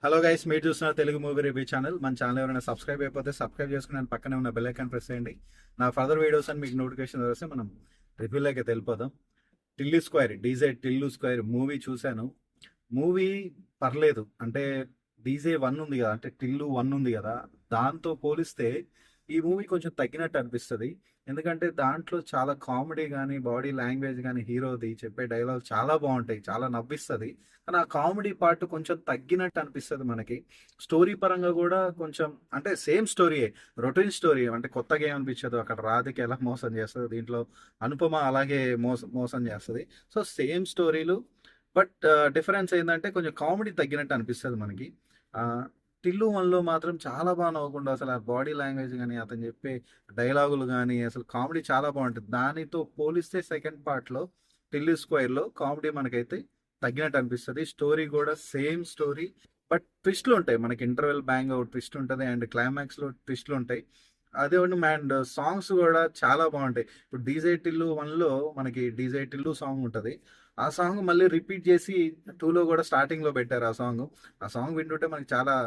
Hello guys, మీరు చూస్తున్న Telugu movie review channel. మన ఛానల్ ఎవరైనా సబ్స్క్రైబ్ అయిపోతే సబ్స్క్రైబ్ చేసుకుని పక్కనే ఉన్న బెల్ ఐకాన్ ప్రెస్ చేయండి. నా ఫర్దర్ వీడియోస్ అని మీకు నోటిఫికేషన్ వస్తే మనం రివ్యూలోకి వెళ్ళిపోదాం. Tillu square, DJ Tillu square movie చూశాను. మూవీ పర్లేదు, అంటే డీజే 1 ఉంది కదా, అంటే టిల్లు 1 ఉంది కదా, దాంతో పోలిస్తే ఈ మూవీ కొంచెం తగ్గినట్టు అనిపిస్తుంది. ఎందుకంటే దాంట్లో చాలా కామెడీ కానీ, బాడీ లాంగ్వేజ్ కానీ, హీరోది చెప్పే డైలాగ్ చాలా బాగుంటాయి, చాలా నవ్విస్తుంది. కానీ ఆ కామెడీ పార్ట్ కొంచెం తగ్గినట్టు అనిపిస్తుంది మనకి. స్టోరీ పరంగా కూడా కొంచెం, అంటే సేమ్ స్టోరీయే, రొటీన్ స్టోరీ, అంటే కొత్తగా ఏమనిపించదు. అక్కడ రాధిక ఎలా మోసం చేస్తుంది, దీంట్లో అనుపమ అలాగే మోసం చేస్తుంది. సో సేమ్ స్టోరీలు, బట్ డిఫరెన్స్ ఏంటంటే కొంచెం కామెడీ తగ్గినట్టు అనిపిస్తుంది మనకి. టిల్లు 1లో మాత్రం చాలా బాగా నవ్వకుండా, అసలు ఆ బాడీ లాంగ్వేజ్ కానీ, అతను చెప్పే డైలాగులు కానీ, అసలు కామెడీ చాలా బాగుంటుంది. దానితో పోలిస్తే సెకండ్ పార్ట్లో టిల్లు స్క్వేర్లో కామెడీ మనకైతే తగ్గినట్టు అనిపిస్తుంది. స్టోరీ కూడా సేమ్ స్టోరీ, బట్ ట్విస్ట్లు ఉంటాయి మనకి. ఇంటర్వెల్ బ్యాంగ్ అవుట్ ట్విస్ట్ ఉంటుంది, అండ్ క్లైమాక్స్లో ట్విస్ట్లు ఉంటాయి. అదే అండ్ సాంగ్స్ కూడా చాలా బాగుంటాయి. ఇప్పుడు డీజే టిల్లు 1లో మనకి డీజే టిల్లు సాంగ్ ఉంటుంది. ఆ సాంగ్ మళ్ళీ రిపీట్ చేసి 2లో కూడా స్టార్టింగ్లో పెట్టారు. ఆ సాంగ్ వింటుంటే మనకి చాలా,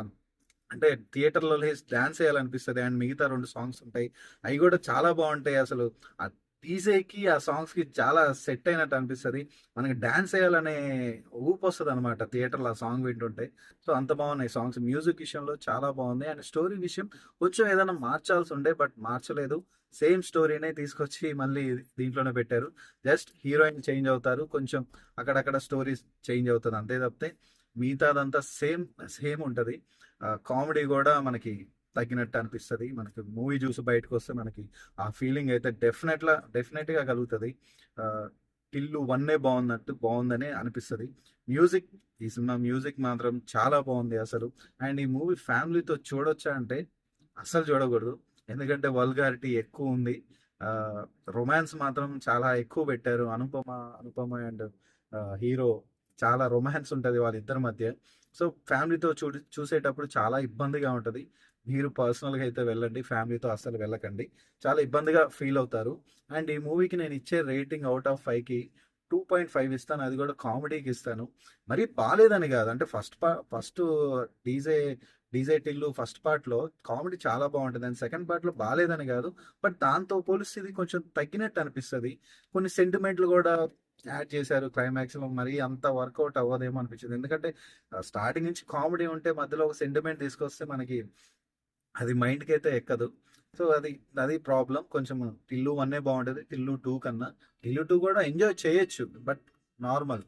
అంటే థియేటర్లో లేసి డాన్స్ చేయాలనిపిస్తుంది. అండ్ మిగతా 2 సాంగ్స్ ఉంటాయి, అవి కూడా చాలా బాగుంటాయి. అసలు ఆ డీజేకి ఆ సాంగ్స్కి చాలా సెట్ అయినట్టు అనిపిస్తుంది. మనకి డాన్స్ చేయాలనే ఊపు వస్తుంది అనమాట థియేటర్లో ఆ సాంగ్ వింటుంటే. సో అంత బాగున్నాయి సాంగ్స్. మ్యూజిక్ విషయంలో చాలా బాగుంది. అండ్ స్టోరీ విషయం కొంచెం ఏదైనా మార్చాల్సి ఉండే, బట్ మార్చలేదు. సేమ్ స్టోరీనే తీసుకొచ్చి మళ్ళీ దీంట్లోనే పెట్టారు. జస్ట్ హీరోయిన్ చేంజ్ అవుతారు, కొంచెం అక్కడక్కడ స్టోరీస్ చేంజ్ అవుతుంది అంతే తప్పితే మిగతాదంతా సేమ్ సేమ్ ఉంటుంది. కామెడీ కూడా మనకి తగ్గినట్టు అనిపిస్తుంది. మనకి మూవీ చూసి బయటకు వస్తే మనకి ఆ ఫీలింగ్ అయితే డెఫినెట్గా కలుగుతుంది. టిల్లు 1 బాగుందని అనిపిస్తుంది. మ్యూజిక్, ఈ సినిమా మ్యూజిక్ మాత్రం చాలా బాగుంది అసలు. అండ్ ఈ మూవీ ఫ్యామిలీతో చూడొచ్చా అంటే అస్సలు చూడకూడదు, ఎందుకంటే వల్గారిటీ ఎక్కువ ఉంది. రొమాన్స్ మాత్రం చాలా ఎక్కువ పెట్టారు. అనుపమ అండ్ హీరో, చాలా రొమాన్స్ ఉంటుంది వాళ్ళిద్దరి మధ్య. సో ఫ్యామిలీతో చూసేటప్పుడు చాలా ఇబ్బందిగా ఉంటుంది. మీరు పర్సనల్గా అయితే వెళ్ళండి, ఫ్యామిలీతో అస్సలు వెళ్ళకండి, చాలా ఇబ్బందిగా ఫీల్ అవుతారు. అండ్ ఈ మూవీకి నేను ఇచ్చే రేటింగ్ అవుట్ ఆఫ్ 5కి 2.5 ఇస్తాను. అది కూడా కామెడీకి ఇస్తాను. మరి బాగాలేదని కాదు, అంటే first DJ DJ Tillu first పార్ట్లో కామెడీ చాలా బాగుంటుంది, అండ్ సెకండ్ పార్ట్లో బాగాలేదని కాదు, బట్ దాంతో పోలిస్తే ఇది కొంచెం తగ్గినట్టు అనిపిస్తుంది. కొన్ని సెంటిమెంట్లు కూడా యాడ్ చేశారు క్లైమాక్స్లో, మరి అంత వర్కౌట్ అవ్వదేమో అనిపించింది. ఎందుకంటే స్టార్టింగ్ నుంచి కామెడీ ఉంటే మధ్యలో ఒక సెంటిమెంట్ తీసుకొస్తే మనకి అది మైండ్కి అయితే ఎక్కదు. సో అది అది ప్రాబ్లం. కొంచెం టిల్లు 1 బాగుంటుంది టిల్లు 2 కన్నా. టిల్లు 2 కూడా ఎంజాయ్ చేయొచ్చు, బట్ నార్మల్.